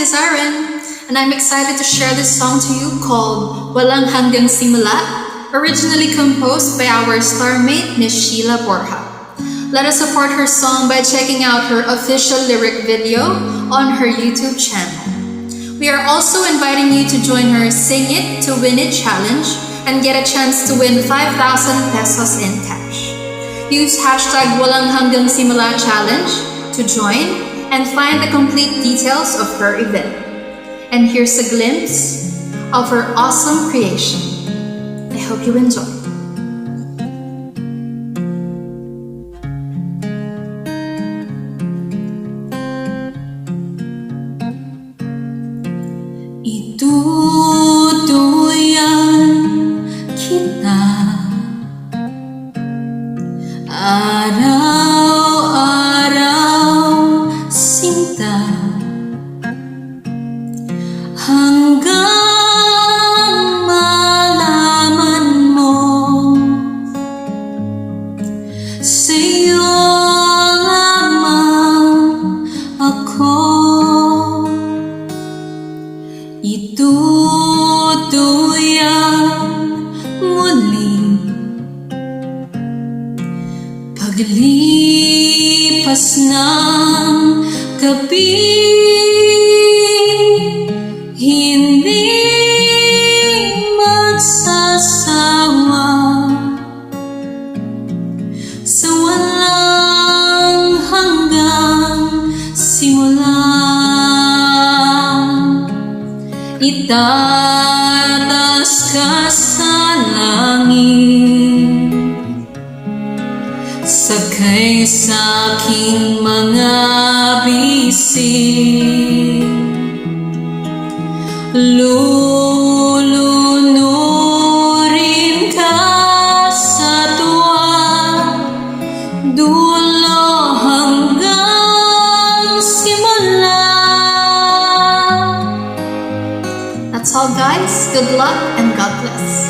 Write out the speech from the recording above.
is Aaron, and I'm excited to share this song to you called Walang Hanggang Simula, originally composed by our starmate, Miss Sheila Borja. Let us support her song by checking out her official lyric video on her YouTube channel. We are also inviting you to join her Sing It to Win It challenge and get a chance to win 5,000 pesos in cash. Use hashtag Walang Hanggang Simula challenge to join and find the complete details of her event. And here's a glimpse of her awesome creation. I hope you enjoy. Itutuyan kita araw-araw, sinta, hanggang malaman mo sa'yo lamang ako. Itutuyan muli paglipas ng gabi, hindi magsasawa sa walang hanggang simula. Itataas ka sa langit, sakay sa aking mga bisig, lulunurin ka sa tuwa, dulo hanggang simula. That's all, guys. Good luck and God bless.